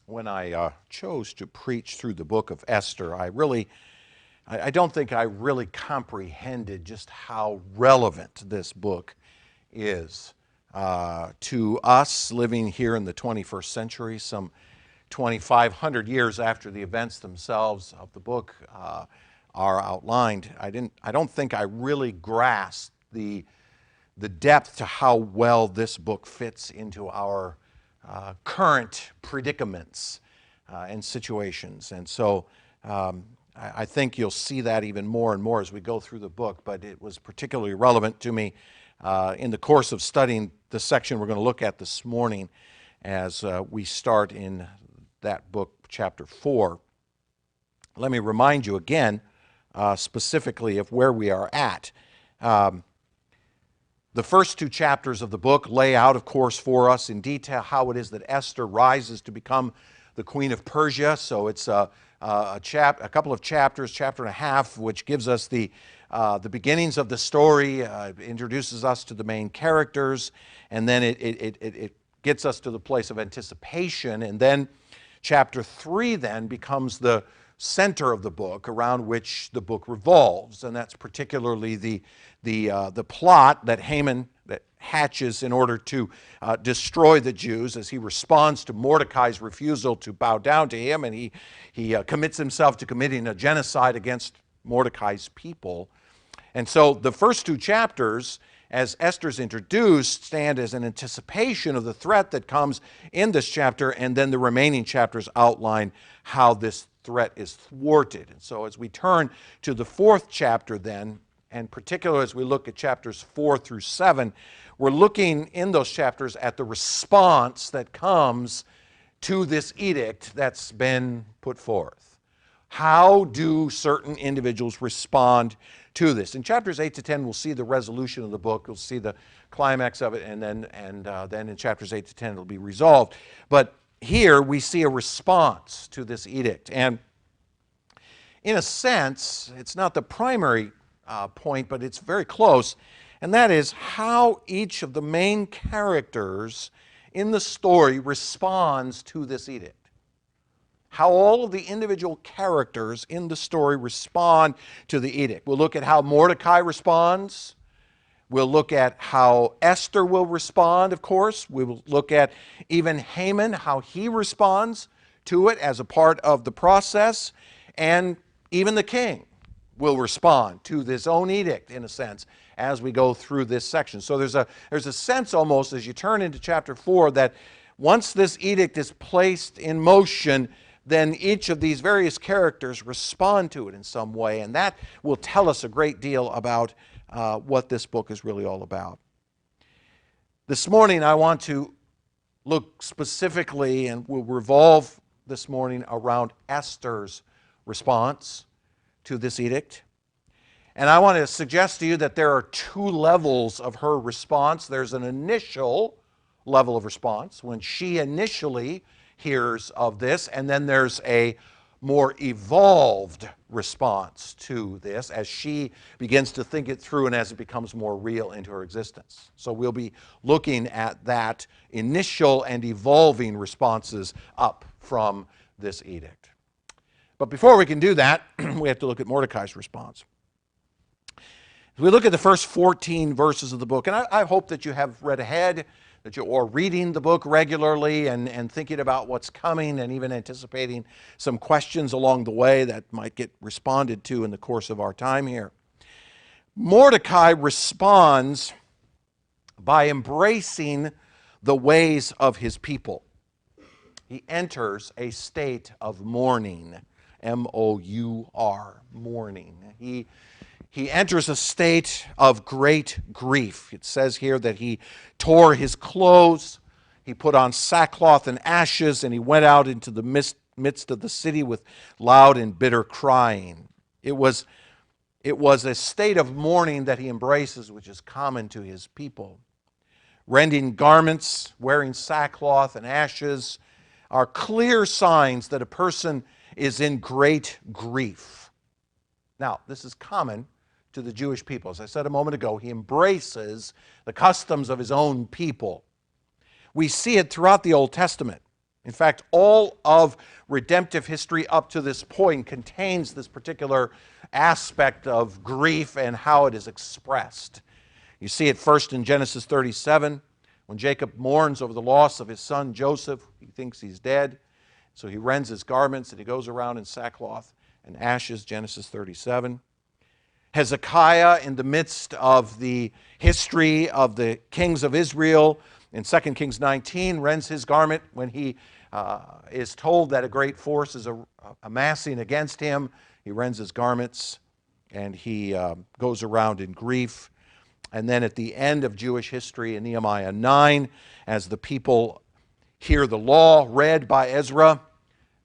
when I chose to preach through the book of Esther, I don't think I really comprehended just how relevant this book is to us living here in the 21st century, some 2,500 years after the events themselves of the book are outlined. I don't think I really grasped the depth to how well this book fits into our current predicaments and situations. And so I think you'll see that even more and more as we go through the book, but it was particularly relevant to me in the course of studying the section we're going to look at this morning as we start in that book, chapter 4. Let me remind you again specifically of where we are at. The first two chapters of the book lay out, of course, for us in detail how it is that Esther rises to become the queen of Persia. So it's a couple of chapters, chapter and a half, which gives us the beginnings of the story, introduces us to the main characters, and then it gets us to the place of anticipation. And then chapter 3 then becomes the center of the book around which the book revolves, and that's particularly the plot that Haman hatches in order to destroy the Jews as he responds to Mordecai's refusal to bow down to him, and he commits himself to committing a genocide against Mordecai's people. And so the first two chapters, as Esther's introduced, stand as an anticipation of the threat that comes in this chapter, and then the remaining chapters outline how this threat is thwarted. And so as we turn to the fourth chapter then, and particularly as we look at chapters 4 through 7, we're looking in those chapters at the response that comes to this edict that's been put forth. How do certain individuals respond to this? In chapters 8 to 10, we'll see the resolution of the book. We'll see the climax of it, and then in chapters 8 to 10, it'll be resolved. But here we see a response to this edict. And in a sense, it's not the primary point, but it's very close. And that is how each of the main characters in the story responds to this edict. How all of the individual characters in the story respond to the edict. We'll look at how Mordecai responds. We'll look at how Esther will respond, of course. We will look at even Haman, how he responds to it as a part of the process. And even the king will respond to this own edict, in a sense, as we go through this section. So there's a sense almost as you turn into chapter 4 that once this edict is placed in motion, then each of these various characters respond to it in some way. And that will tell us a great deal about what this book is really all about. This morning I want to look specifically, and we'll revolve this morning around Esther's response to this edict. And I want to suggest to you that there are two levels of her response. There's an initial level of response when she initially hears of this, and then there's a more evolved response to this as she begins to think it through and as it becomes more real into her existence. So we'll be looking at that initial and evolving responses up from this edict. But before we can do that, we have to look at Mordecai's response. As we look at the first 14 verses of the book, and I hope that you have read ahead, that you are reading the book regularly and thinking about what's coming and even anticipating some questions along the way that might get responded to in the course of our time here. Mordecai responds by embracing the ways of his people. He enters a state of mourning, M-O-U-R, mourning. He enters a state of great grief. It says here that he tore his clothes, he put on sackcloth and ashes, and he went out into the midst of the city with loud and bitter crying. It was a state of mourning that he embraces, which is common to his people. Rending garments, wearing sackcloth and ashes are clear signs that a person is in great grief. Now, this is common to the Jewish people. As I said a moment ago, he embraces the customs of his own people. We see it throughout the Old Testament. In fact, all of redemptive history up to this point contains this particular aspect of grief and how it is expressed. You see it first in Genesis 37, when Jacob mourns over the loss of his son Joseph. He thinks he's dead, so he rends his garments and he goes around in sackcloth and ashes, Genesis 37. Hezekiah, in the midst of the history of the kings of Israel, in 2 Kings 19, rends his garment when he is told that a great force is amassing against him. He rends his garments and he goes around in grief. And then at the end of Jewish history in Nehemiah 9, as the people hear the law read by Ezra,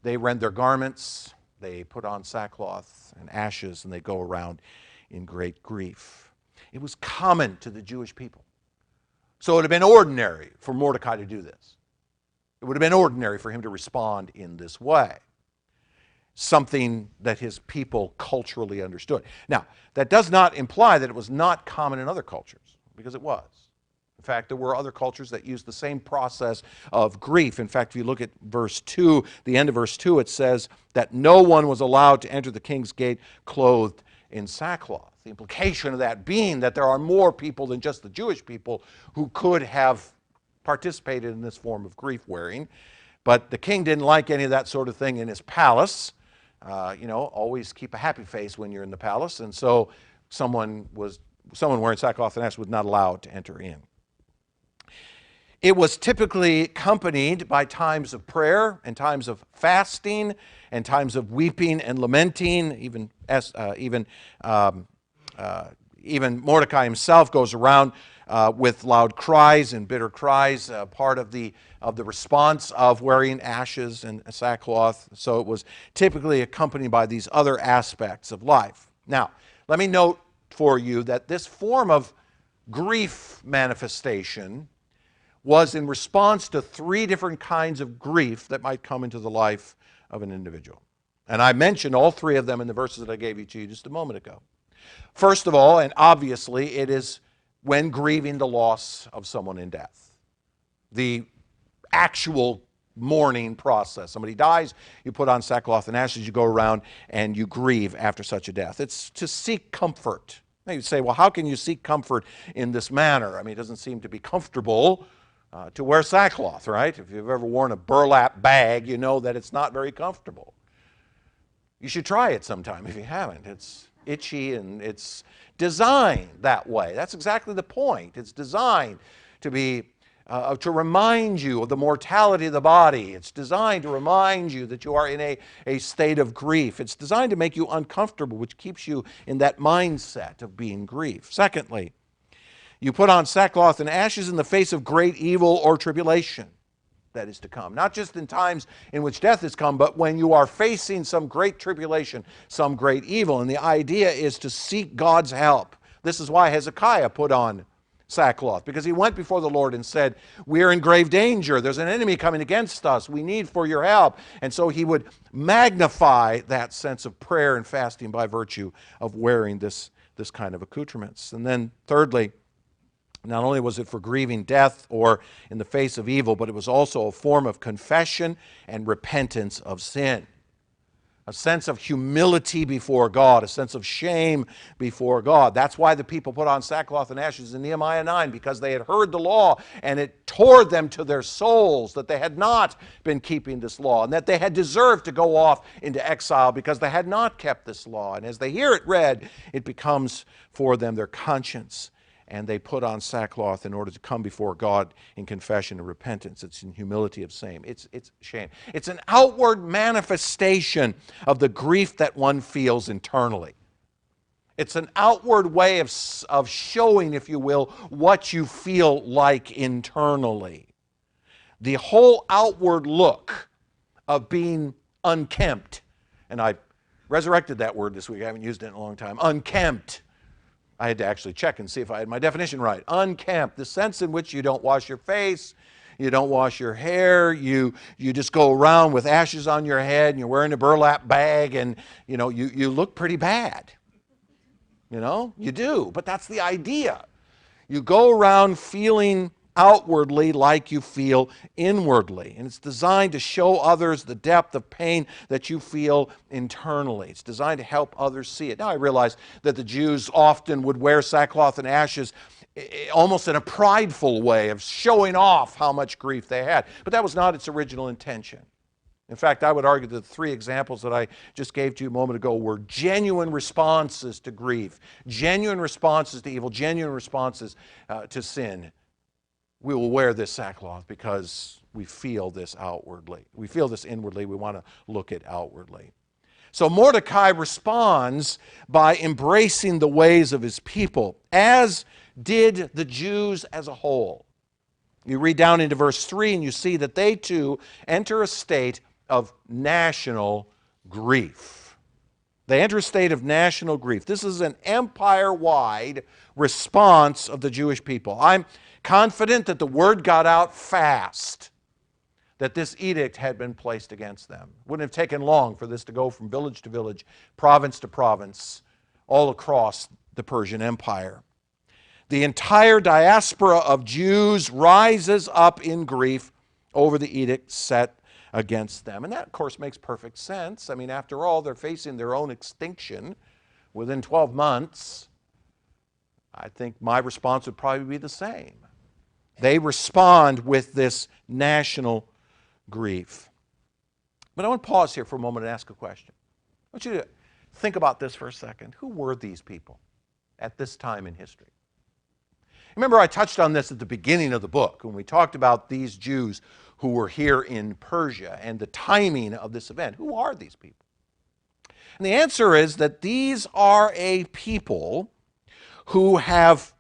they rend their garments, they put on sackcloth and ashes, and they go around in great grief. It was common to the Jewish people. So it would have been ordinary for Mordecai to do this. It would have been ordinary for him to respond in this way. Something that his people culturally understood. Now, that does not imply that it was not common in other cultures, because it was. In fact, there were other cultures that used the same process of grief. In fact, if you look at verse 2, the end of verse 2, it says that no one was allowed to enter the king's gate clothed in sackcloth. The implication of that being that there are more people than just the Jewish people who could have participated in this form of grief wearing. But the king didn't like any of that sort of thing in his palace. Always keep a happy face when you're in the palace. And so someone wearing sackcloth and ashes was not allowed to enter in. It was typically accompanied by times of prayer and times of fasting and times of weeping and lamenting. Even Mordecai himself goes around with loud cries and bitter cries, part of the response of wearing ashes and sackcloth. So it was typically accompanied by these other aspects of life. Now, let me note for you that this form of grief manifestation was in response to three different kinds of grief that might come into the life of an individual. And I mentioned all three of them in the verses that I gave you to you just a moment ago. First of all, and obviously, it is when grieving the loss of someone in death. The actual mourning process. Somebody dies, you put on sackcloth and ashes, you go around and you grieve after such a death. It's to seek comfort. Now you say, well, how can you seek comfort in this manner? I mean, it doesn't seem to be comfortable to wear sackcloth, right? If you've ever worn a burlap bag, you know that it's not very comfortable. You should try it sometime if you haven't. It's itchy and it's designed that way. That's exactly the point. It's designed to be to remind you of the mortality of the body. It's designed to remind you that you are in a state of grief. It's designed to make you uncomfortable, which keeps you in that mindset of being grief. Secondly, you put on sackcloth and ashes in the face of great evil or tribulation that is to come. Not just in times in which death has come, but when you are facing some great tribulation, some great evil. And the idea is to seek God's help. This is why Hezekiah put on sackcloth, because he went before the Lord and said, we are in grave danger. There's an enemy coming against us. We need for your help. And so he would magnify that sense of prayer and fasting by virtue of wearing this kind of accoutrements. And then thirdly, not only was it for grieving death or in the face of evil, but it was also a form of confession and repentance of sin. A sense of humility before God, a sense of shame before God. That's why the people put on sackcloth and ashes in Nehemiah 9, because they had heard the law and it tore them to their souls that they had not been keeping this law and that they had deserved to go off into exile because they had not kept this law. And as they hear it read, it becomes for them their conscience. And they put on sackcloth in order to come before God in confession and repentance. It's in humility of shame. It's shame. It's an outward manifestation of the grief that one feels internally. It's an outward way of showing, if you will, what you feel like internally. The whole outward look of being unkempt. And I resurrected that word this week. I haven't used it in a long time. Unkempt. I had to actually check and see if I had my definition right. Unkempt, the sense in which you don't wash your face, you don't wash your hair, you just go around with ashes on your head, and you're wearing a burlap bag, and you look pretty bad. You do, but that's the idea. You go around feeling outwardly like you feel inwardly. And it's designed to show others the depth of pain that you feel internally. It's designed to help others see it. Now I realize that the Jews often would wear sackcloth and ashes almost in a prideful way of showing off how much grief they had. But that was not its original intention. In fact, I would argue that the three examples that I just gave to you a moment ago were genuine responses to grief, genuine responses to evil, genuine responses to sin. We will wear this sackcloth because we feel this outwardly. We feel this inwardly. We want to look it outwardly. So Mordecai responds by embracing the ways of his people, as did the Jews as a whole. You read down into verse 3 and you see that they too enter a state of national grief. They enter a state of national grief. This is an empire-wide response of the Jewish people. I'm confident that the word got out fast that this edict had been placed against them. It wouldn't have taken long for this to go from village to village, province to province, all across the Persian Empire. The entire diaspora of Jews rises up in grief over the edict set against them. And that, of course, makes perfect sense. I mean, after all, they're facing their own extinction within 12 months. I think my response would probably be the same. They respond with this national grief. But I want to pause here for a moment and ask a question. I want you to think about this for a second. Who were these people at this time in history? Remember, I touched on this at the beginning of the book when we talked about these Jews who were here in Persia and the timing of this event. Who are these people? And the answer is that these are a people who have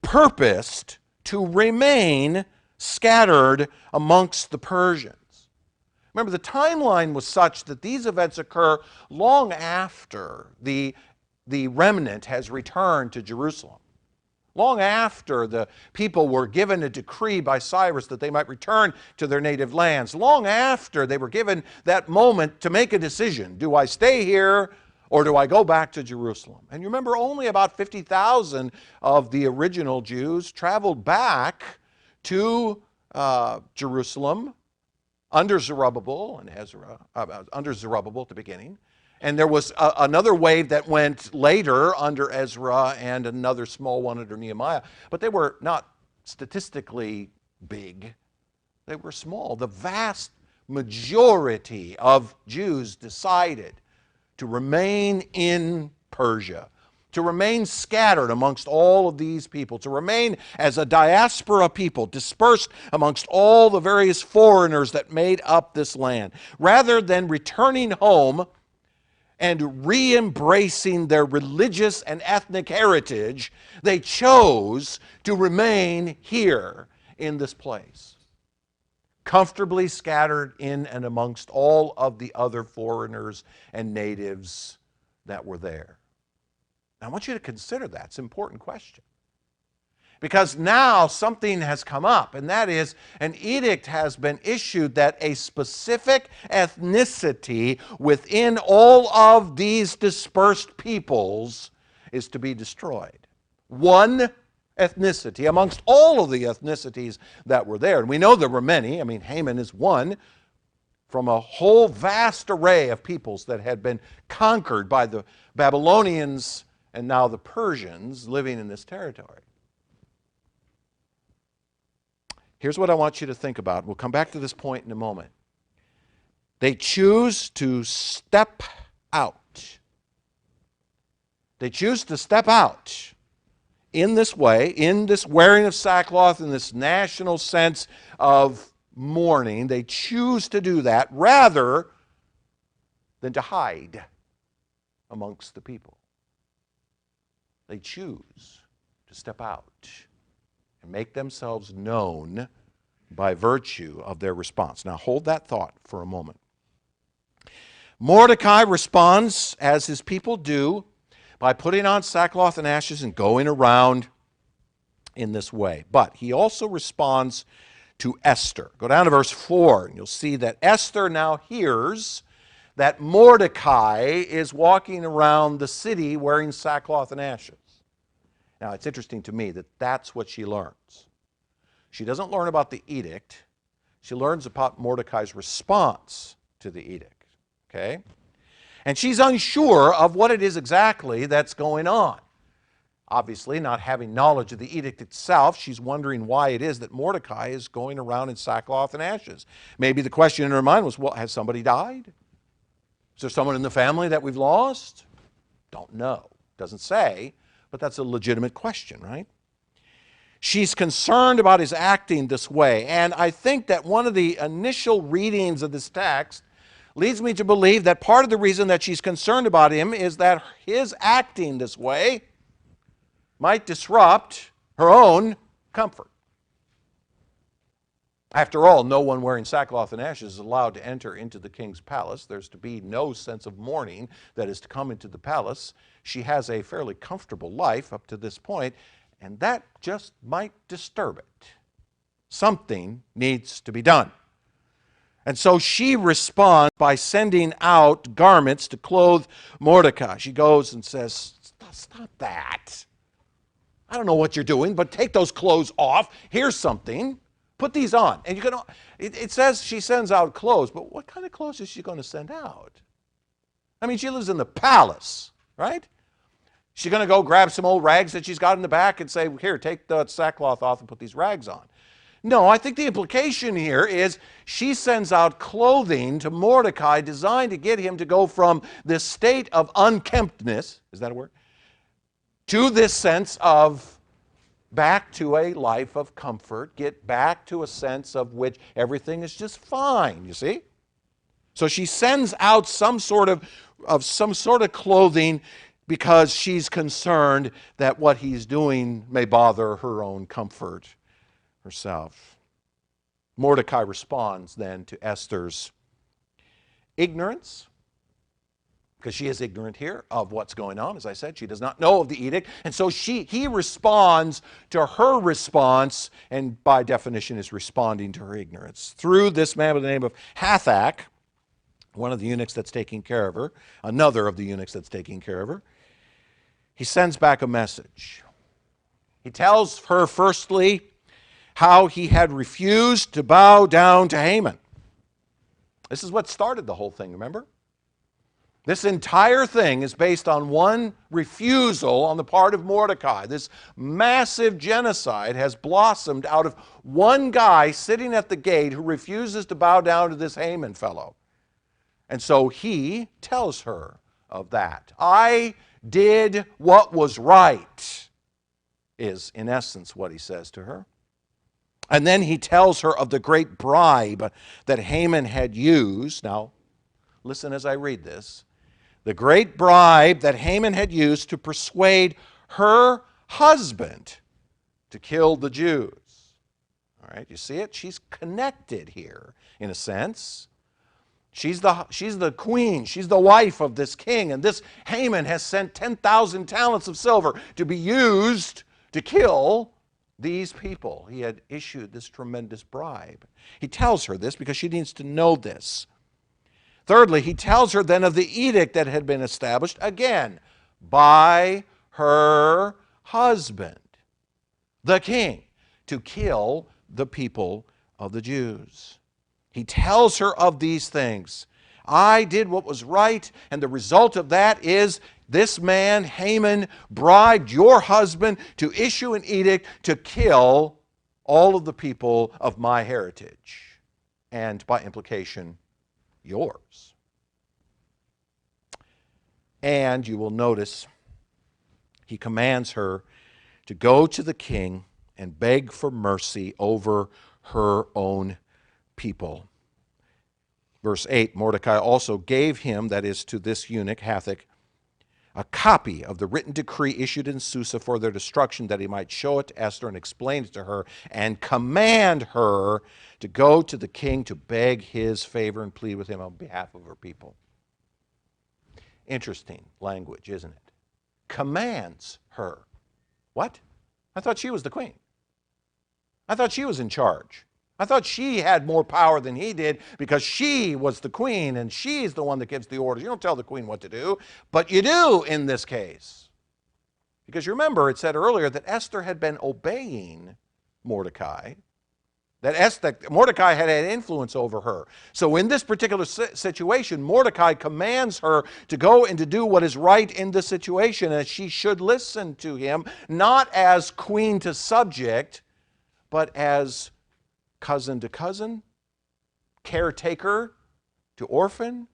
purposed to remain scattered amongst the Persians. Remember, the timeline was such that these events occur long after the remnant has returned to Jerusalem. Long after the people were given a decree by Cyrus that they might return to their native lands. Long after they were given that moment to make a decision. Do I stay here or do I go back to Jerusalem? And you remember, only about 50,000 of the original Jews traveled back to Jerusalem under Zerubbabel and Ezra, under Zerubbabel at the beginning. And there was another wave that went later under Ezra and another small one under Nehemiah. But they were not statistically big. They were small. The vast majority of Jews decided to remain in Persia, to remain scattered amongst all of these people, to remain as a diaspora people dispersed amongst all the various foreigners that made up this land, rather than returning home and re-embracing their religious and ethnic heritage. They chose to remain here in this place, comfortably scattered in and amongst all of the other foreigners and natives that were there. Now, I want you to consider that. It's an important question. Because now something has come up, and that is an edict has been issued that a specific ethnicity within all of these dispersed peoples is to be destroyed. One ethnicity amongst all of the ethnicities that were there. And we know there were many. I mean, Haman is one from a whole vast array of peoples that had been conquered by the Babylonians and now the Persians living in this territory. Here's what I want you to think about. We'll come back to this point in a moment. They choose to step out. They choose to step out in this way, in this wearing of sackcloth, in this national sense of mourning. They choose to do that rather than to hide amongst the people. They choose to step out and make themselves known by virtue of their response. Now hold that thought for a moment. Mordecai responds, as his people do, by putting on sackcloth and ashes and going around in this way. But he also responds to Esther. Go down to verse 4, and you'll see that Esther now hears that Mordecai is walking around the city wearing sackcloth and ashes. Now, it's interesting to me that that's what she learns. She doesn't learn about the edict. She learns about Mordecai's response to the edict. Okay? And she's unsure of what it is exactly that's going on. Obviously, not having knowledge of the edict itself, she's wondering why it is that Mordecai is going around in sackcloth and ashes. Maybe the question in her mind was, well, has somebody died? Is there someone in the family that we've lost? Don't know. Doesn't say, but that's a legitimate question, right? She's concerned about his acting this way. And I think that one of the initial readings of this text leads me to believe that part of the reason that she's concerned about him is that his acting this way might disrupt her own comfort. After all, no one wearing sackcloth and ashes is allowed to enter into the king's palace. There's to be no sense of mourning that is to come into the palace. She has a fairly comfortable life up to this point, and that just might disturb it. Something needs to be done. And so she responds by sending out garments to clothe Mordecai. She goes and says, stop that. I don't know what you're doing, but take those clothes off. Here's something. Put these on. And you can. It says she sends out clothes, but what kind of clothes is she going to send out? I mean, she lives in the palace, right? She's going to go grab some old rags that she's got in the back and say, here, take the sackcloth off and put these rags on. No, I think the implication here is she sends out clothing to Mordecai designed to get him to go from this state of unkemptness, is that a word? To this sense of back to a life of comfort, get back to a sense of which everything is just fine, you see? So she sends out some sort of clothing because she's concerned that what he's doing may bother her own comfort herself. Mordecai responds then to Esther's ignorance, because she is ignorant here of what's going on. As I said, she does not know of the edict. And so he responds to her response, and by definition is responding to her ignorance. Through this man by the name of Hathach, one of the eunuchs that's taking care of her, another of the eunuchs that's taking care of her, he sends back a message. He tells her, firstly, how he had refused to bow down to Haman. This is what started the whole thing, remember? This entire thing is based on one refusal on the part of Mordecai. This massive genocide has blossomed out of one guy sitting at the gate who refuses to bow down to this Haman fellow. And so he tells her of that. I did what was right, is in essence what he says to her. And then he tells her of the great bribe that Haman had used. Now, listen as I read this. The great bribe that Haman had used to persuade her husband to kill the Jews. All right, you see it? She's connected here in a sense. She's the queen. She's the wife of this king. And this Haman has sent 10,000 talents of silver to be used to kill these people. He had issued this tremendous bribe. He tells her this because she needs to know this. Thirdly, he tells her then of the edict that had been established, again, by her husband, the king, to kill the people of the Jews. He tells her of these things. I did what was right, and the result of that is this man, Haman, bribed your husband to issue an edict to kill all of the people of my heritage, and by implication, yours. And you will notice he commands her to go to the king and beg for mercy over her own people. Verse 8, Mordecai also gave him, that is to this eunuch, Hathach, a copy of the written decree issued in Susa for their destruction, that he might show it to Esther and explain it to her, and command her to go to the king to beg his favor and plead with him on behalf of her people. Interesting language, isn't it? Commands her. What? I thought she was the queen. I thought she was in charge. I thought she had more power than he did because she was the queen and she's the one that gives the orders. You don't tell the queen what to do, but you do in this case. Because you remember it said earlier that Esther had been obeying Mordecai that Mordecai had influence over her. So in this particular situation, Mordecai commands her to go and to do what is right in the situation, and she should listen to him, not as queen to subject, but as cousin to cousin, caretaker to orphan,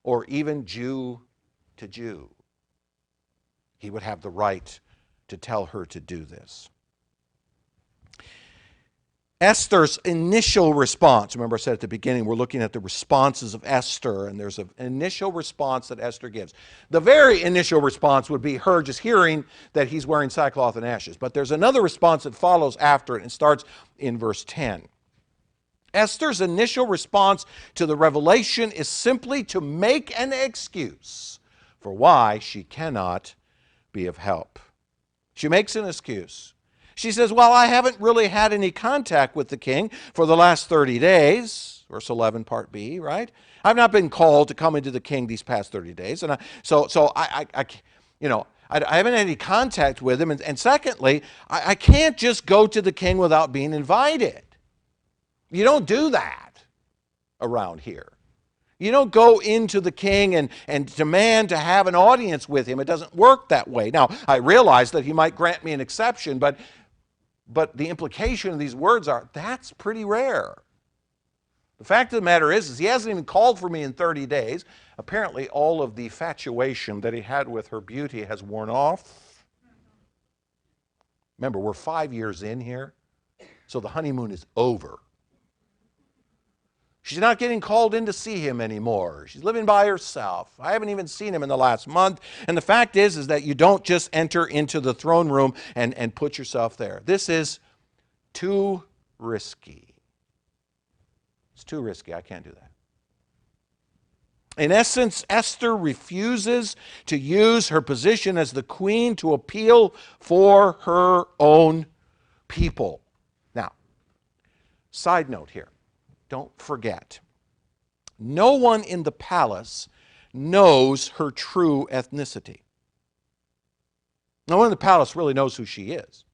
or even Jew to Jew. He would have the right to tell her to do this. Esther's initial response, remember I said at the beginning, we're looking at the responses of Esther, and there's an initial response that Esther gives. The very initial response would be her just hearing that he's wearing sackcloth and ashes. But there's another response that follows after it, and starts in verse 10. Esther's initial response to the revelation is simply to make an excuse for why she cannot be of help. She makes an excuse. She says, well, I haven't really had any contact with the king for the last 30 days, verse 11, part B, right? I've not been called to come into the king these past 30 days. And I haven't had any contact with him. And secondly, I can't just go to the king without being invited. You don't do that around here. You don't go into the king and demand to have an audience with him. It doesn't work that way. Now, I realize that he might grant me an exception, but the implication of these words are, that's pretty rare. The fact of the matter is he hasn't even called for me in 30 days. Apparently, all of the infatuation that he had with her beauty has worn off. Remember, we're 5 years in here, so the honeymoon is over. She's not getting called in to see him anymore. She's living by herself. I haven't even seen him in the last month. And the fact is that you don't just enter into the throne room and put yourself there. This is too risky. It's too risky. I can't do that. In essence, Esther refuses to use her position as the queen to appeal for her own people. Now, side note here. Don't forget, no one in the palace knows her true ethnicity. No one in the palace really knows who she is.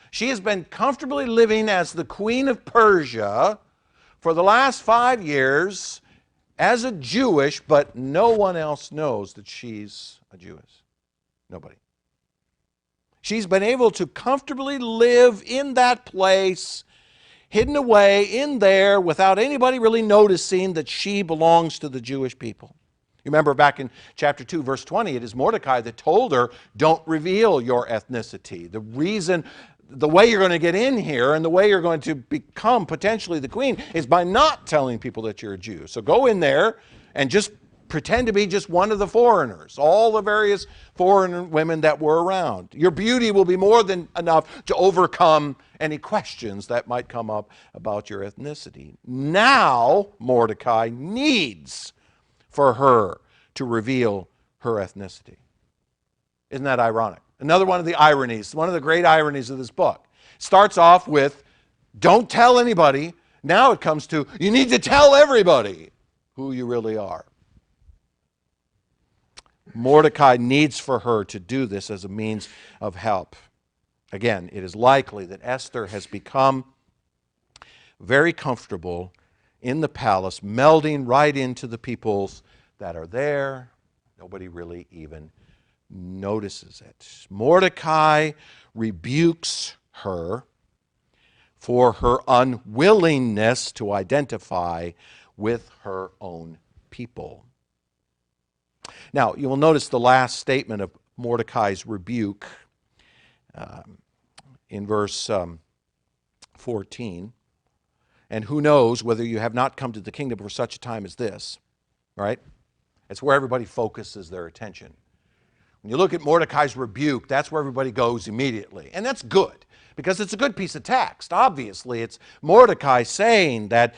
She has been comfortably living as the queen of Persia for the last 5 years as a Jewish, but no one else knows that she's a Jewess. Nobody. She's been able to comfortably live in that place, hidden away in there without anybody really noticing that she belongs to the Jewish people. You remember back in chapter 2, verse 20, it is Mordecai that told her, don't reveal your ethnicity. The way you're going to get in here and the way you're going to become potentially the queen is by not telling people that you're a Jew. So go in there and just pretend to be just one of the foreigners, all the various foreign women that were around. Your beauty will be more than enough to overcome any questions that might come up about your ethnicity. Now, Mordecai needs for her to reveal her ethnicity. Isn't that ironic? Another one of the ironies, one of the great ironies of this book. Starts off with, don't tell anybody. Now it comes to, you need to tell everybody who you really are. Mordecai needs for her to do this as a means of help. Again, it is likely that Esther has become very comfortable in the palace, melding right into the peoples that are there. Nobody really even notices it. Mordecai rebukes her for her unwillingness to identify with her own people. Now, you will notice the last statement of Mordecai's rebuke in verse 14. And who knows whether you have not come to the kingdom for such a time as this, right? It's where everybody focuses their attention. When you look at Mordecai's rebuke, that's where everybody goes immediately. And that's good, because it's a good piece of text. Obviously, it's Mordecai saying that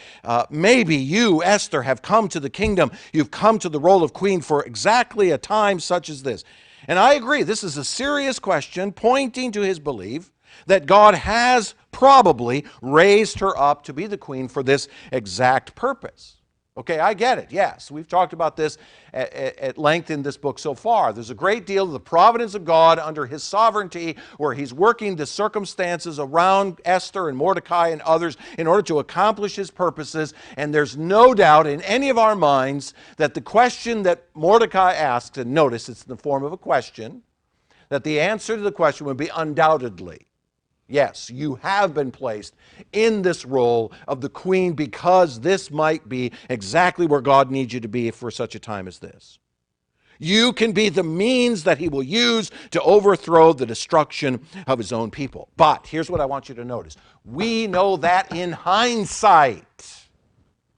maybe you, Esther, have come to the kingdom. You've come to the role of queen for exactly a time such as this. And I agree, this is a serious question pointing to his belief that God has probably raised her up to be the queen for this exact purpose. Okay, I get it. Yes, we've talked about this at length in this book so far. There's a great deal of the providence of God under his sovereignty where he's working the circumstances around Esther and Mordecai and others in order to accomplish his purposes. And there's no doubt in any of our minds that the question that Mordecai asks, and notice it's in the form of a question, that the answer to the question would be undoubtedly. Yes, you have been placed in this role of the queen because this might be exactly where God needs you to be for such a time as this. You can be the means that he will use to overthrow the destruction of his own people. But here's what I want you to notice. We know that in hindsight,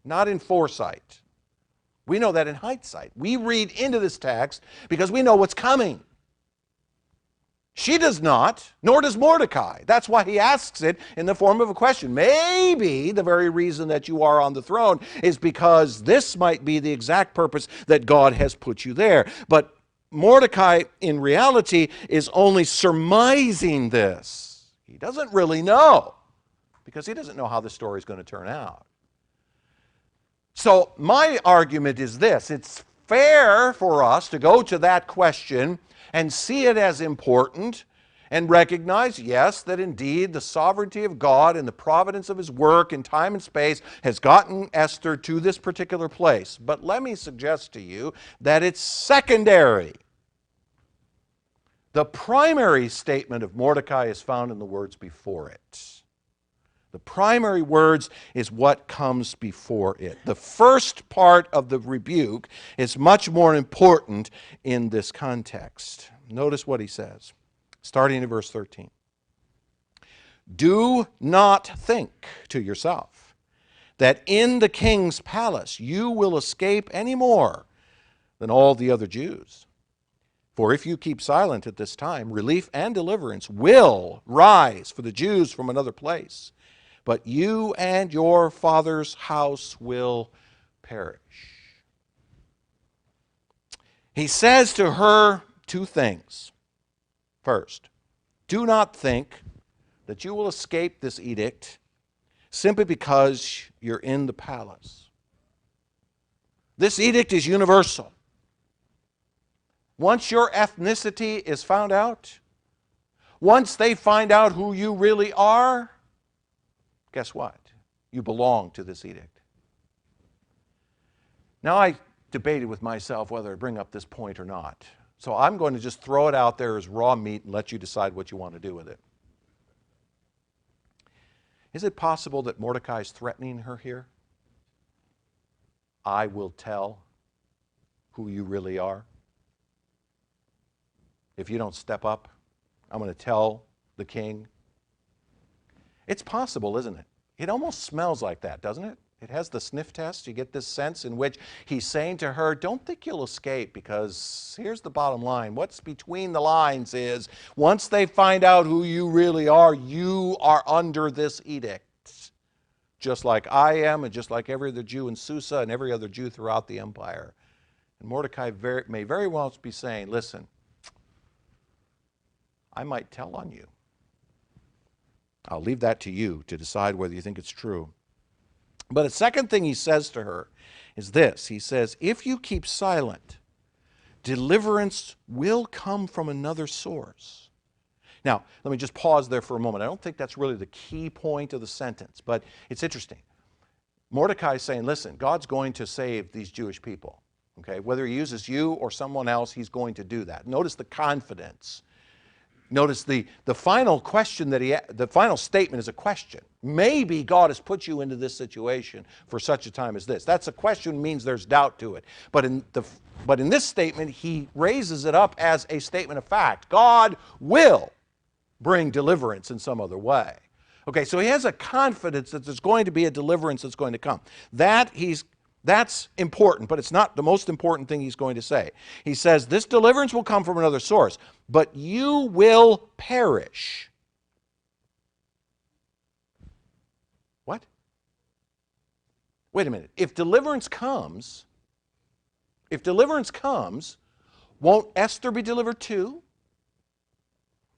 not in foresight. We know that in hindsight. We read into this text because we know what's coming. She does not, nor does Mordecai. That's why he asks it in the form of a question. Maybe the very reason that you are on the throne is because this might be the exact purpose that God has put you there. But Mordecai, in reality, is only surmising this. He doesn't really know because he doesn't know how the story is going to turn out. So my argument is this. It's fair for us to go to that question and see it as important and recognize, yes, that indeed the sovereignty of God and the providence of his work in time and space has gotten Esther to this particular place. But let me suggest to you that it's secondary. The primary statement of Mordecai is found in the words before it. The primary words is what comes before it. The first part of the rebuke is much more important in this context. Notice what he says, starting in verse 13. Do not think to yourself that in the king's palace you will escape any more than all the other Jews. For if you keep silent at this time, relief and deliverance will rise for the Jews from another place. But you and your father's house will perish. He says to her two things. First, do not think that you will escape this edict simply because you're in the palace. This edict is universal. Once your ethnicity is found out, once they find out who you really are, guess what? You belong to this edict. Now, I debated with myself whether to bring up this point or not. So I'm going to just throw it out there as raw meat and let you decide what you want to do with it. Is it possible that Mordecai is threatening her here? I will tell who you really are. If you don't step up, I'm going to tell the king. It's possible, isn't it? It almost smells like that, doesn't it? It has the sniff test. You get this sense in which he's saying to her, don't think you'll escape, because here's the bottom line. What's between the lines is once they find out who you really are, you are under this edict. Just like I am, and just like every other Jew in Susa and every other Jew throughout the empire. And Mordecai may very well be saying, listen, I might tell on you. I'll leave that to you to decide whether you think it's true. But the second thing he says to her is this. He says, if you keep silent, deliverance will come from another source. Now, let me just pause there for a moment. I don't think that's really the key point of the sentence, but it's interesting. Mordecai is saying, listen, God's going to save these Jewish people. Okay? Whether he uses you or someone else, he's going to do that. Notice the confidence. Notice the final question the final statement is a question. Maybe God has put you into this situation for such a time as this. That's a question, means there's doubt to it. But in this statement, he raises it up as a statement of fact. God will bring deliverance in some other way. Okay, so he has a confidence that there's going to be a deliverance that's going to come. That's important, but it's not the most important thing he's going to say. He says, this deliverance will come from another source, but you will perish. What? Wait a minute. If deliverance comes, won't Esther be delivered too?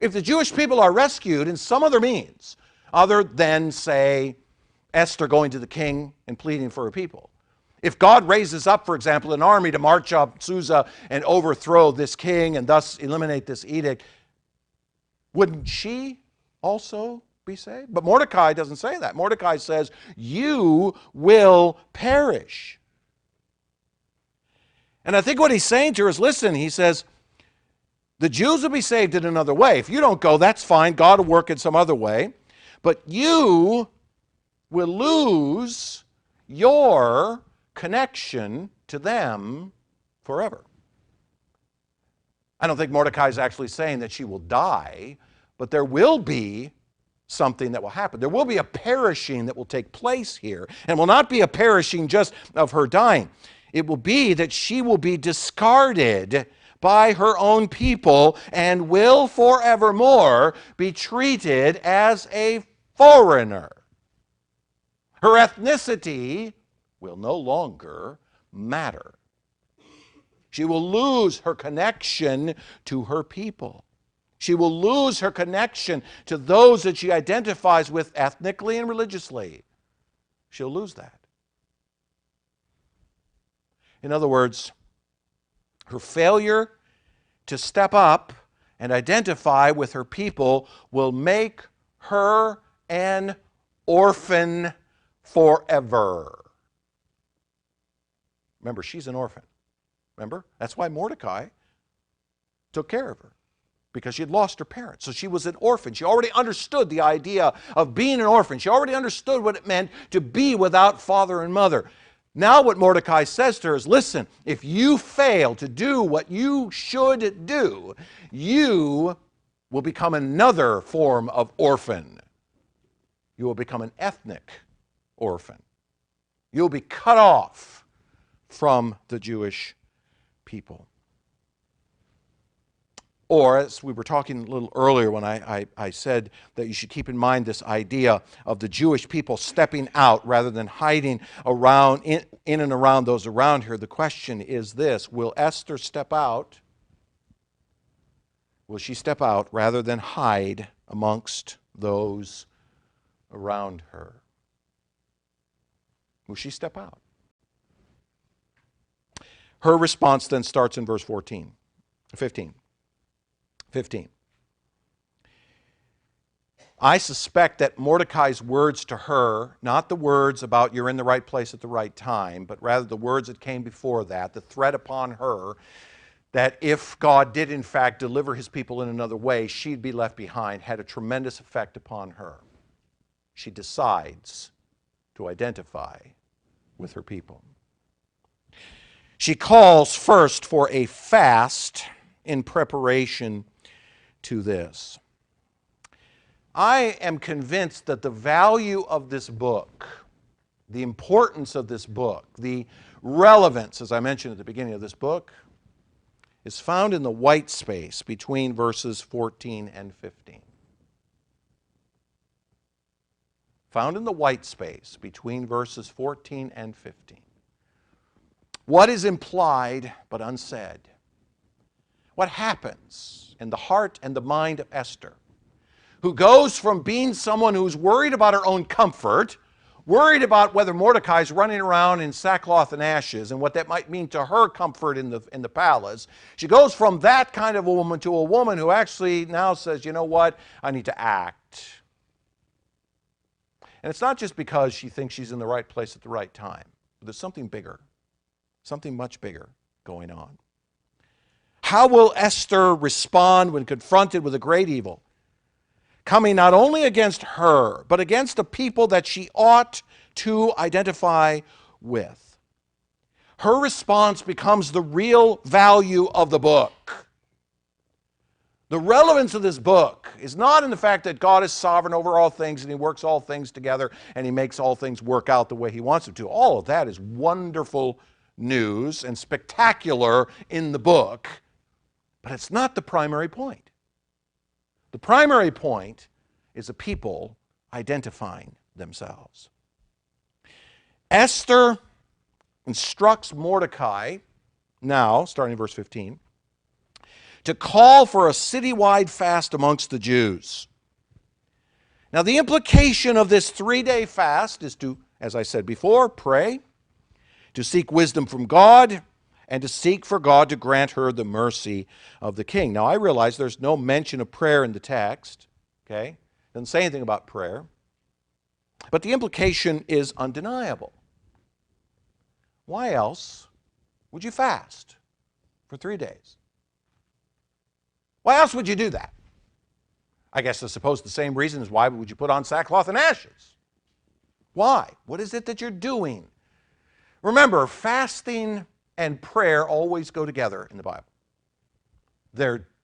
If the Jewish people are rescued in some other means, other than, say, Esther going to the king and pleading for her people, If God raises up, for example, an army to march up Susa and overthrow this king and thus eliminate this edict, wouldn't she also be saved? But Mordecai doesn't say that. Mordecai says, you will perish. And I think what he's saying to her is, listen, he says, the Jews will be saved in another way. If you don't go, that's fine. God will work in some other way. But you will lose your connection to them forever. I don't think Mordecai is actually saying that she will die, but there will be something that will happen. There will be a perishing that will take place here, and will not be a perishing just of her dying. It will be that she will be discarded by her own people and will forevermore be treated as a foreigner. Her ethnicity will no longer matter. She will lose her connection to her people. She will lose her connection to those that she identifies with ethnically and religiously. She'll lose that. In other words, her failure to step up and identify with her people will make her an orphan forever. Remember, she's an orphan. Remember? That's why Mordecai took care of her, because she had lost her parents. So she was an orphan. She already understood the idea of being an orphan. She already understood what it meant to be without father and mother. Now what Mordecai says to her is, listen, if you fail to do what you should do, you will become another form of orphan. You will become an ethnic orphan. You'll be cut off from the Jewish people. Or, as we were talking a little earlier when I said that you should keep in mind this idea of the Jewish people stepping out rather than hiding around in and around those around her. The question is this: will Esther step out? Will she step out rather than hide amongst those around her? Will she step out? Her response then starts in verse 15. 15. I suspect that Mordecai's words to her, not the words about you're in the right place at the right time, but rather the words that came before that, the threat upon her that if God did in fact deliver his people in another way, she'd be left behind, had a tremendous effect upon her. She decides to identify with her people. She calls first for a fast in preparation to this. I am convinced that the value of this book, the importance of this book, the relevance, as I mentioned at the beginning of this book, is found in the white space between verses 14 and 15. Found in the white space between verses 14 and 15. What is implied but unsaid? What happens in the heart and the mind of Esther, who goes from being someone who's worried about her own comfort, worried about whether Mordecai's running around in sackcloth and ashes and what that might mean to her comfort in the palace. She goes from that kind of a woman to a woman who actually now says, you know what, I need to act. And it's not just because she thinks she's in the right place at the right time. But there's something bigger, something much bigger going on. How will Esther respond when confronted with a great evil, coming not only against her, but against a people that she ought to identify with? Her response becomes the real value of the book. The relevance of this book is not in the fact that God is sovereign over all things and he works all things together and he makes all things work out the way he wants them to. All of that is wonderful news and spectacular in the book, but it's not the primary point. The primary point is the people identifying themselves. Esther instructs Mordecai, now, starting in verse 15, to call for a citywide fast amongst the Jews. Now, the implication of this 3-day fast is to, as I said before, pray, to seek wisdom from God, and to seek for God to grant her the mercy of the king. Now, I realize there's no mention of prayer in the text, okay? Doesn't say anything about prayer. But the implication is undeniable. Why else would you fast for 3 days? Why else would you do that? I guess I suppose the same reason is why would you put on sackcloth and ashes? Why? What is it that you're doing? Remember, fasting and prayer always go together in the Bible.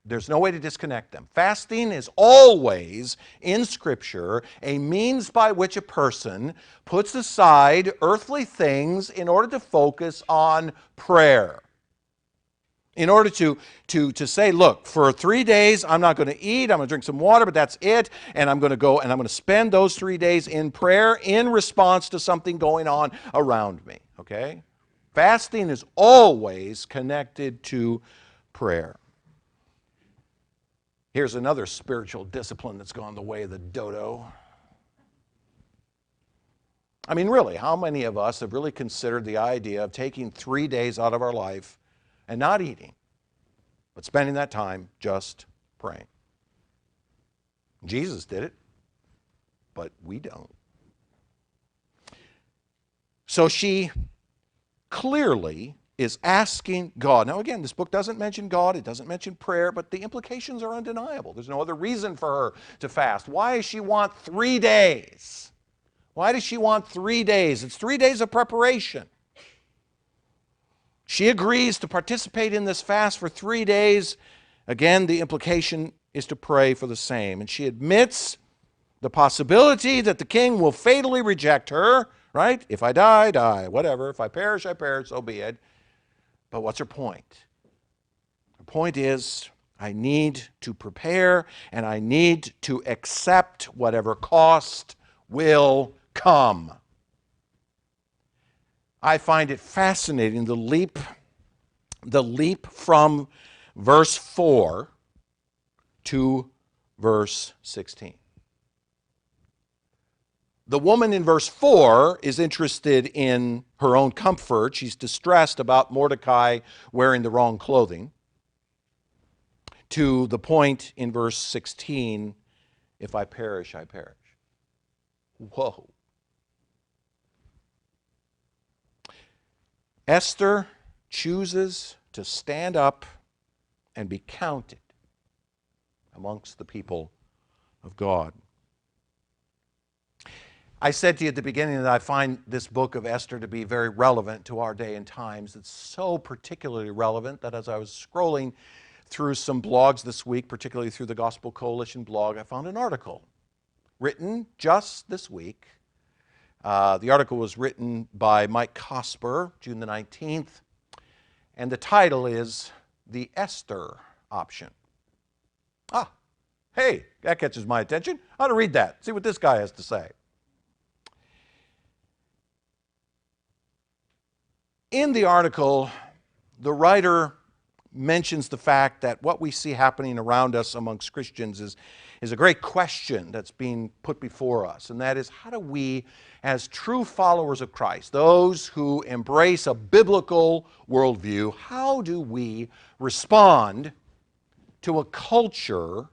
There's no way to disconnect them. Fasting is always, in Scripture, a means by which a person puts aside earthly things in order to focus on prayer. In order to say, look, for 3 days I'm not going to eat, I'm going to drink some water, but that's it, and I'm going to go and I'm going to spend those 3 days in prayer in response to something going on around me, okay? Fasting is always connected to prayer. Here's another spiritual discipline that's gone the way of the dodo. I mean, really, how many of us have really considered the idea of taking 3 days out of our life and not eating, but spending that time just praying? Jesus did it, but we don't. So she clearly is asking God. Now again, this book doesn't mention God, it doesn't mention prayer, but the implications are undeniable. There's no other reason for her to fast. Why does she want 3 days? Why does she want 3 days? It's 3 days of preparation. She agrees to participate in this fast for 3 days. Again, the implication is to pray for the same. And she admits the possibility that the king will fatally reject her, right? If I die, die. Whatever. If I perish, I perish. So be it. But what's her point? Her point is, I need to prepare and I need to accept whatever cost will come. I find it fascinating, the leap from verse 4 to verse 16. The woman in verse 4 is interested in her own comfort. She's distressed about Mordecai wearing the wrong clothing. To the point in verse 16, if I perish, I perish. Whoa. Esther chooses to stand up and be counted amongst the people of God. I said to you at the beginning that I find this book of Esther to be very relevant to our day and times. It's so particularly relevant that as I was scrolling through some blogs this week, particularly through the Gospel Coalition blog, I found an article written just this week. The article was written by Mike Cosper, June the 19th, and the title is The Esther Option. Ah, hey, that catches my attention. I ought to read that, see what this guy has to say. In the article, the writer mentions the fact that what we see happening around us amongst Christians is a great question that's being put before us, and that is, how do we, as true followers of Christ, those who embrace a biblical worldview, how do we respond to a culture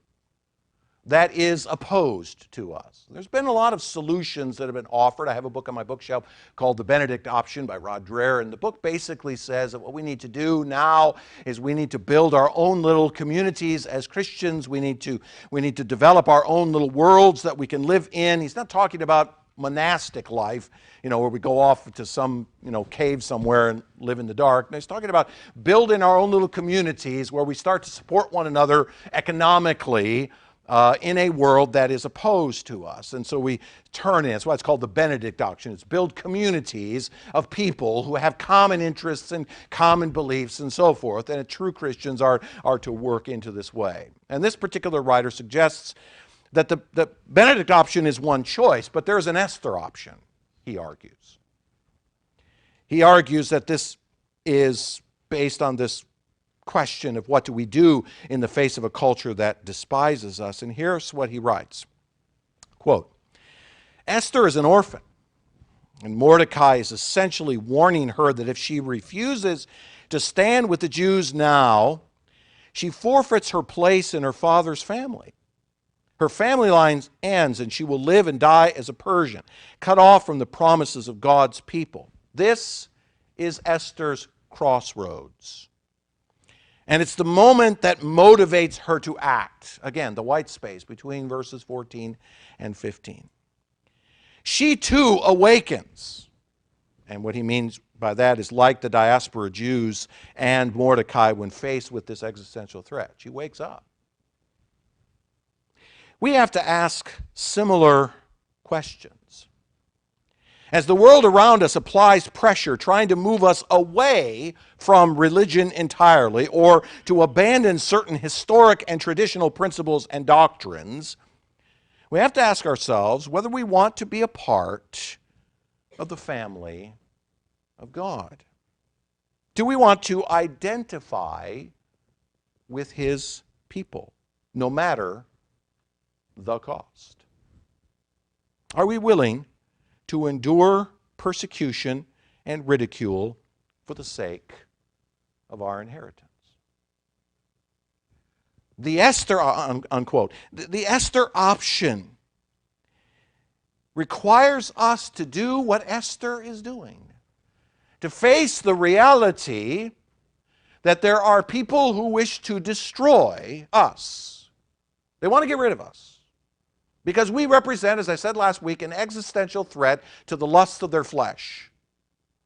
that is opposed to us? There's been a lot of solutions that have been offered. I have a book on my bookshelf called The Benedict Option by Rod Dreher, and the book basically says that what we need to do now is we need to build our own little communities as Christians. We need to develop our own little worlds that we can live in. He's not talking about monastic life, where we go off to some, cave somewhere and live in the dark. No, he's talking about building our own little communities where we start to support one another economically, in a world that is opposed to us. And so we turn in. That's why it's called the Benedict Option. It's build communities of people who have common interests and common beliefs and so forth. And true Christians are to work into this way. And this particular writer suggests that the Benedict Option is one choice, but there's an Esther option, he argues. He argues that this is based on this question of what do we do in the face of a culture that despises us. And here's what he writes. Quote, Esther is an orphan And Mordecai is essentially warning her that if she refuses to stand with the Jews now, she forfeits her place in her father's family. Her family line ends, and she will live and die as a Persian, cut off from the promises of God's people. This is Esther's crossroads. And it's the moment that motivates her to act. Again, the white space between verses 14 and 15. She too awakens. And what he means by that is like the diaspora Jews and Mordecai when faced with this existential threat. She wakes up. We have to ask similar questions. As the world around us applies pressure, trying to move us away from religion entirely or to abandon certain historic and traditional principles and doctrines, we have to ask ourselves whether we want to be a part of the family of God. Do we want to identify with His people, no matter the cost? Are we willing to endure persecution and ridicule for the sake of our inheritance? The Esther, unquote, the Esther option requires us to do what Esther is doing, to face the reality that there are people who wish to destroy us. They want to get rid of us because we represent, as I said last week, an existential threat to the lusts of their flesh.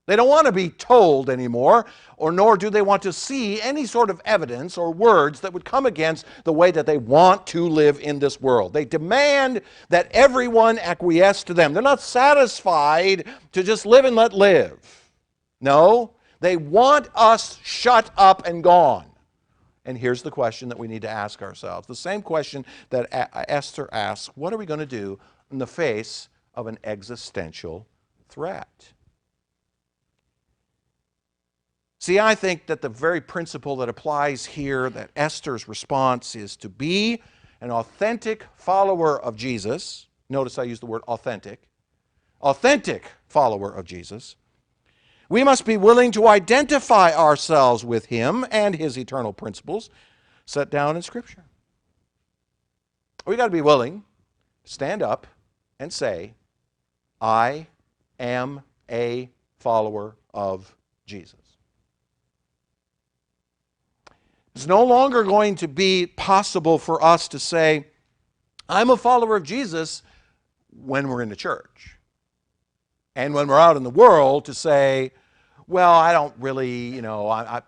They don't want to be told anymore, or nor do they want to see any sort of evidence or words that would come against the way that they want to live in this world. They demand that everyone acquiesce to them. They're not satisfied to just live and let live. No, they want us shut up and gone. And here's the question that we need to ask ourselves. The same question that Esther asks: what are we going to do in the face of an existential threat? See, I think that the very principle that applies here, that Esther's response is to be an authentic follower of Jesus. Notice I use the word authentic. Authentic follower of Jesus. We must be willing to identify ourselves with Him and His eternal principles set down in Scripture. We've got to be willing to stand up and say, I am a follower of Jesus. It's no longer going to be possible for us to say, I'm a follower of Jesus when we're in the church. And when we're out in the world to say, well, I don't really,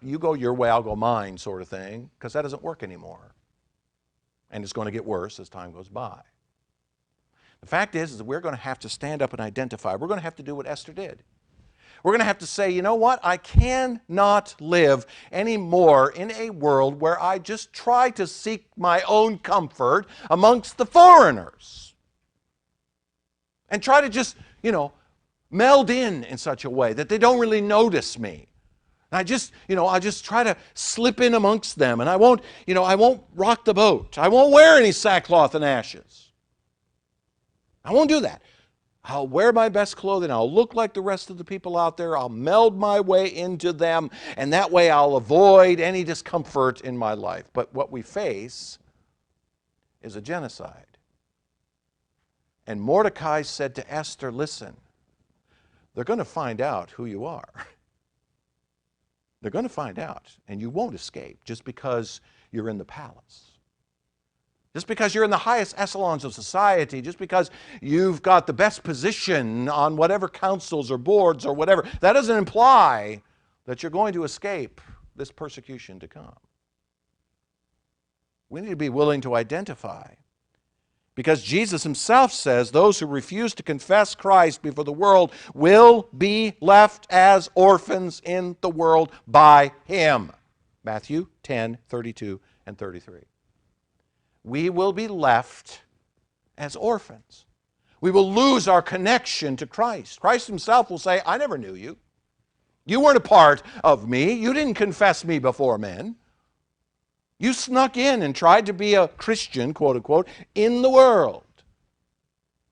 you go your way, I'll go mine sort of thing, because that doesn't work anymore. And it's going to get worse as time goes by. The fact is that we're going to have to stand up and identify. We're going to have to do what Esther did. We're going to have to say, you know what? I cannot live anymore in a world where I just try to seek my own comfort amongst the foreigners. And try to just, meld in such a way that they don't really notice me. I just try to slip in amongst them, and I won't rock the boat. I won't wear any sackcloth and ashes. I won't do that. I'll wear my best clothing. I'll look like the rest of the people out there. I'll meld my way into them, and that way I'll avoid any discomfort in my life. But what we face is a genocide. And Mordecai said to Esther, listen, they're going to find out who you are. They're going to find out, and you won't escape just because you're in the palace. Just because you're in the highest echelons of society, just because you've got the best position on whatever councils or boards or whatever, that doesn't imply that you're going to escape this persecution to come. We need to be willing to identify. Because Jesus Himself says those who refuse to confess Christ before the world will be left as orphans in the world by Him. Matthew 10:32 and 33. We will be left as orphans. We will lose our connection to Christ. Christ Himself will say, I never knew you. You weren't a part of me. You didn't confess me before men. You snuck in and tried to be a Christian, quote unquote, in the world.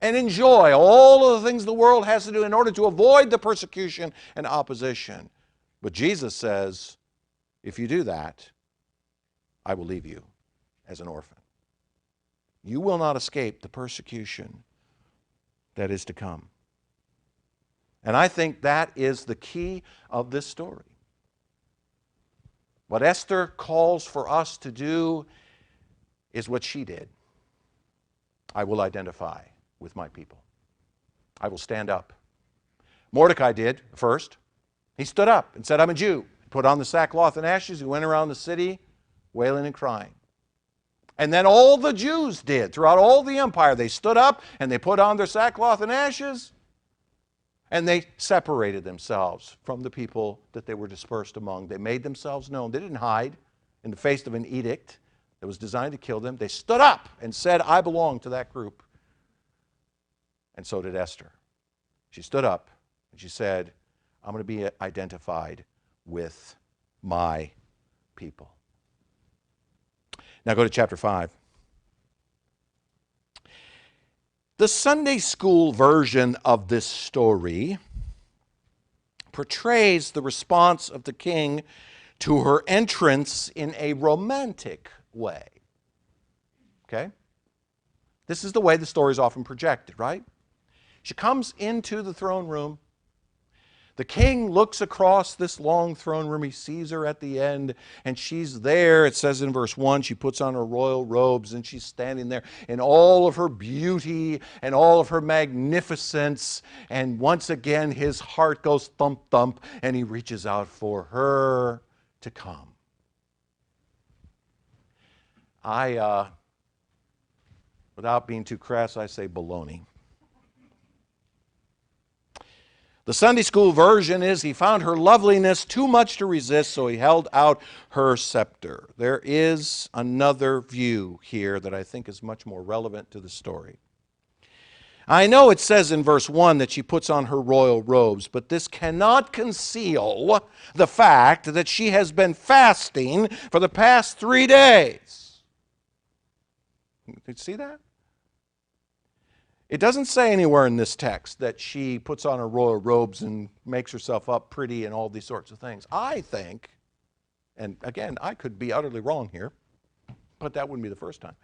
and enjoy all of the things the world has to do in order to avoid the persecution and opposition. But Jesus says, if you do that, I will leave you as an orphan. You will not escape the persecution that is to come. And I think that is the key of this story. What Esther calls for us to do is what she did. I will identify with my people. I will stand up. Mordecai did first. He stood up and said, I'm a Jew. Put on the sackcloth and ashes. He went around the city wailing and crying. And then all the Jews did throughout all the empire. They stood up and they put on their sackcloth and ashes, and they separated themselves from the people that they were dispersed among. They made themselves known. They didn't hide in the face of an edict that was designed to kill them. They stood up and said, I belong to that group. And so did Esther. She stood up and she said, I'm going to be identified with my people. Now go to chapter 5. The Sunday school version of this story portrays the response of the king to her entrance in a romantic way. Okay? This is the way the story is often projected, right? She comes into the throne room. The king looks across this long throne room. He sees her at the end, and she's there. It says in verse 1, she puts on her royal robes, and she's standing there in all of her beauty and all of her magnificence. And once again, his heart goes thump, thump, and he reaches out for her to come. Without being too crass, I say baloney. The Sunday school version is he found her loveliness too much to resist, so he held out her scepter. There is another view here that I think is much more relevant to the story. I know it says in verse 1 that she puts on her royal robes, but this cannot conceal the fact that she has been fasting for the past 3 days. Did you see that? It doesn't say anywhere in this text that she puts on her royal robes and makes herself up pretty and all these sorts of things. I think, and again, I could be utterly wrong here, but that wouldn't be the first time.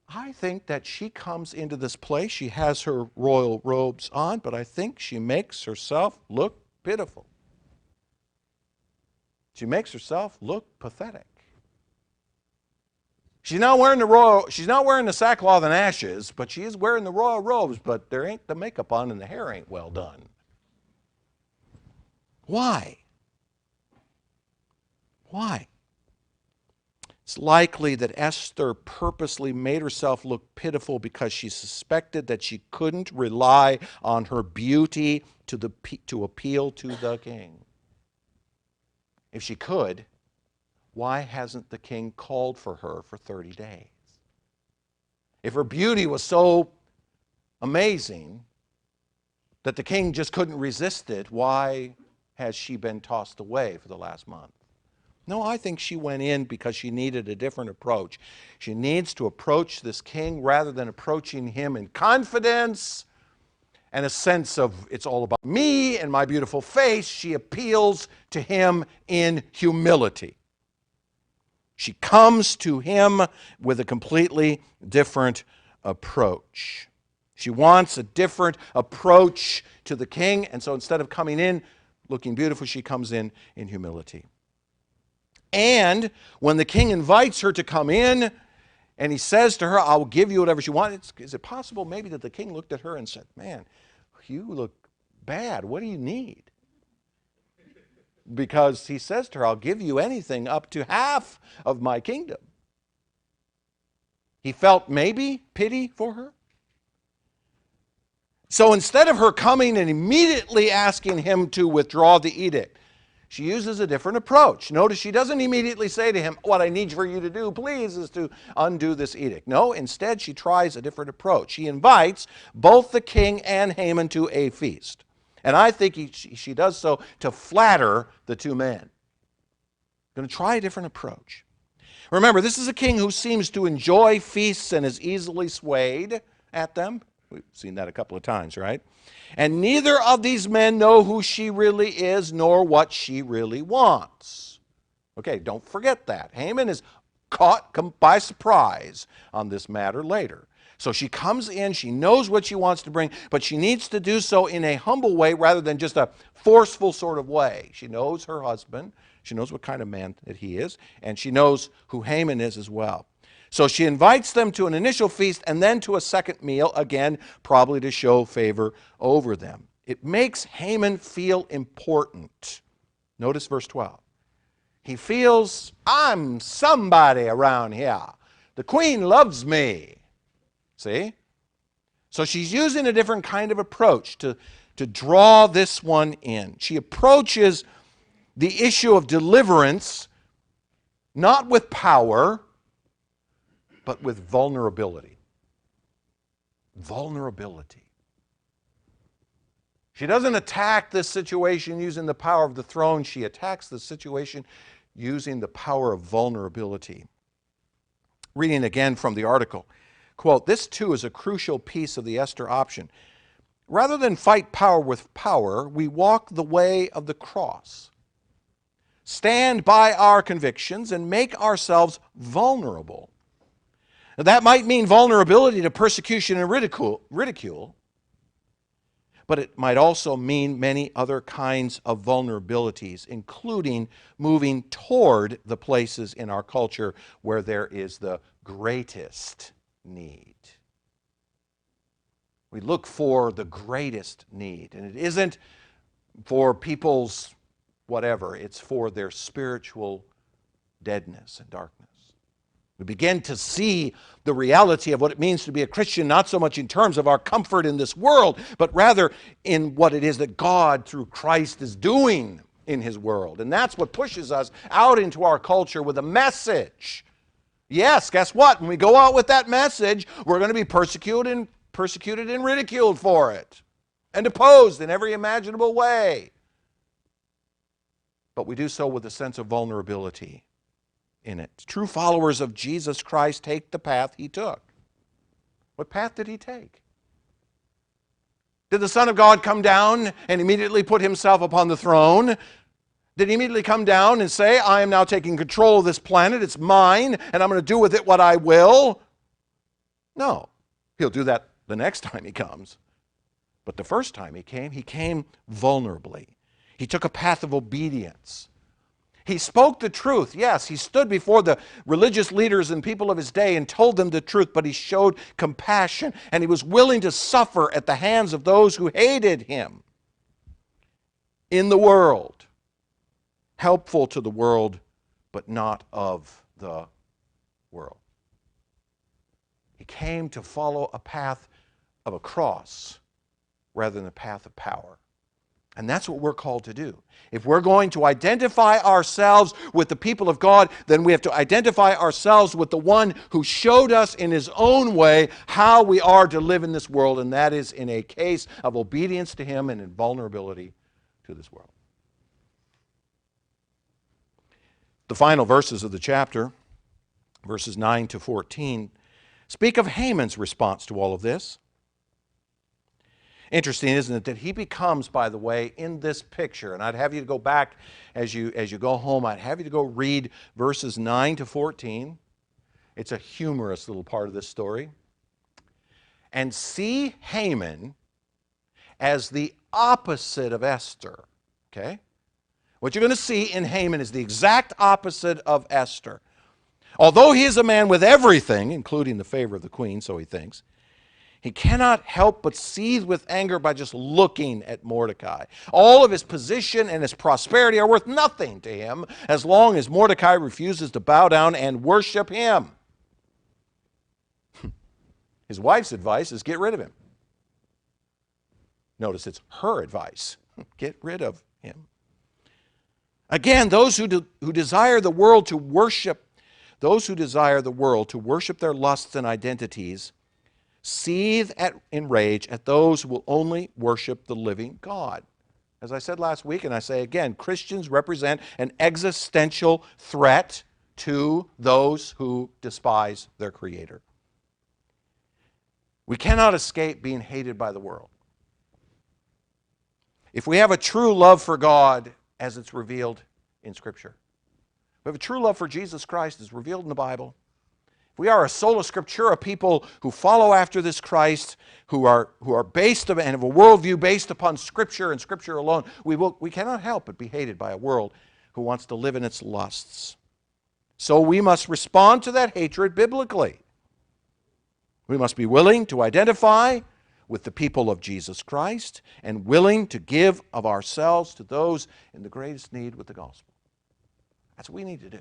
I think that she comes into this place, she has her royal robes on, but I think she makes herself look pitiful. She makes herself look pathetic. She's not wearing the sackcloth and ashes, but she is wearing the royal robes, but there ain't the makeup on and the hair ain't well done. Why? Why? It's likely that Esther purposely made herself look pitiful because she suspected that she couldn't rely on her beauty to appeal to the king. If she could, why hasn't the king called for her for 30 days? If her beauty was so amazing that the king just couldn't resist it, why has she been tossed away for the last month? No, I think she went in because she needed a different approach. She needs to approach this king rather than approaching him in confidence and a sense of it's all about me and my beautiful face. She appeals to him in humility. She comes to him with a completely different approach. She wants a different approach to the king, and so instead of coming in looking beautiful, she comes in humility. And when the king invites her to come in, and he says to her, I'll give you whatever she wants, is it possible maybe that the king looked at her and said, man, you look bad. What do you need? Because he says to her, I'll give you anything up to half of my kingdom. He felt maybe pity for her. So instead of her coming and immediately asking him to withdraw the edict, she uses a different approach. Notice she doesn't immediately say to him, what I need for you to do, please, is to undo this edict. No, instead she tries a different approach. She invites both the king and Haman to a feast. And I think she does so to flatter the two men. Going to try a different approach. Remember, this is a king who seems to enjoy feasts and is easily swayed. at them. We've seen that a couple of times, right? And neither of these men know who she really is nor what she really wants. Okay, don't forget that. Haman is caught by surprise on this matter later. So she comes in, she knows what she wants to bring, but she needs to do so in a humble way rather than just a forceful sort of way. She knows her husband, she knows what kind of man that he is, and she knows who Haman is as well. So she invites them to an initial feast and then to a second meal, again, probably to show favor over them. It makes Haman feel important. Notice verse 12. He feels, I'm somebody around here. The queen loves me. See? So she's using a different kind of approach to draw this one in. She approaches the issue of deliverance not with power, but with vulnerability. Vulnerability. She doesn't attack this situation using the power of the throne. She attacks the situation using the power of vulnerability. Reading again from the article, quote, this too is a crucial piece of the Esther option. Rather than fight power with power, we walk the way of the cross. Stand by our convictions and make ourselves vulnerable. Now, that might mean vulnerability to persecution and ridicule, but it might also mean many other kinds of vulnerabilities, including moving toward the places in our culture where there is the greatest need. We look for the greatest need, and it isn't for people's whatever, it's for their spiritual deadness and darkness. We begin to see the reality of what it means to be a Christian, not so much in terms of our comfort in this world, but rather in what it is that God, through Christ, is doing in His world. And that's what pushes us out into our culture with a message. Yes, guess what? When we go out with that message, we're going to be persecuted and ridiculed for it, and opposed in every imaginable way. But we do so with a sense of vulnerability in it. True followers of Jesus Christ take the path He took. What path did He take? Did the Son of God come down and immediately put Himself upon the throne? Did He immediately come down and say, I am now taking control of this planet, it's mine, and I'm going to do with it what I will? No. He'll do that the next time He comes. But the first time He came vulnerably. He took a path of obedience. He spoke the truth. Yes, He stood before the religious leaders and people of His day and told them the truth, but He showed compassion, and He was willing to suffer at the hands of those who hated Him in the world. Helpful to the world, but not of the world. He came to follow a path of a cross rather than a path of power. And that's what we're called to do. If we're going to identify ourselves with the people of God, then we have to identify ourselves with the one who showed us in His own way how we are to live in this world, and that is in a case of obedience to Him and in vulnerability to this world. The final verses of the chapter, verses 9 to 14, speak of Haman's response to all of this. Interesting, isn't it, that he becomes, by the way, in this picture, and I'd have you to go back as you go home, I'd have you to go read verses 9 to 14. It's a humorous little part of this story. And see Haman as the opposite of Esther, okay? What you're going to see in Haman is the exact opposite of Esther. Although he is a man with everything, including the favor of the queen, so he thinks, he cannot help but seethe with anger by just looking at Mordecai. All of his position and his prosperity are worth nothing to him as long as Mordecai refuses to bow down and worship him. His wife's advice is get rid of him. Notice it's her advice. Get rid of him. Again, those who desire the world to worship their lusts and identities, seethe in rage at those who will only worship the living God. As I said last week, and I say again, Christians represent an existential threat to those who despise their Creator. We cannot escape being hated by the world. If we have a true love for God as it's revealed in Scripture, we have a true love for Jesus Christ as revealed in the Bible, if we are a sola scriptura people who follow after this Christ, who are based and have a worldview based upon Scripture and Scripture alone, we cannot help but be hated by a world who wants to live in its lusts. So we must respond to that hatred biblically. We must be willing to identify with the people of Jesus Christ and willing to give of ourselves to those in the greatest need with the gospel. That's what we need to do.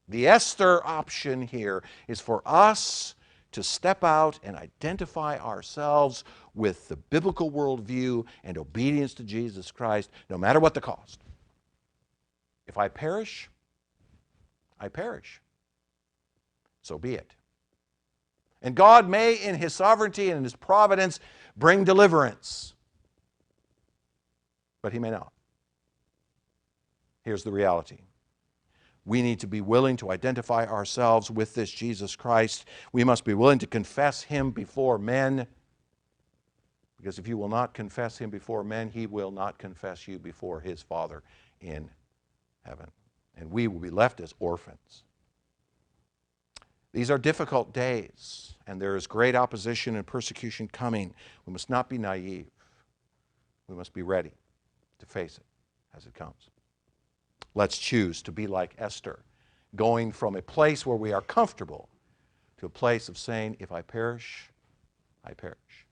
The Esther option here is for us to step out and identify ourselves with the biblical worldview and obedience to Jesus Christ, no matter what the cost. If I perish, I perish. So be it. And God may, in His sovereignty and in His providence, bring deliverance. But He may not. Here's the reality. We need to be willing to identify ourselves with this Jesus Christ. We must be willing to confess Him before men. Because if you will not confess Him before men, He will not confess you before His Father in heaven. And we will be left as orphans. These are difficult days, and there is great opposition and persecution coming. We must not be naive. We must be ready to face it as it comes. Let's choose to be like Esther, going from a place where we are comfortable to a place of saying, if I perish, I perish.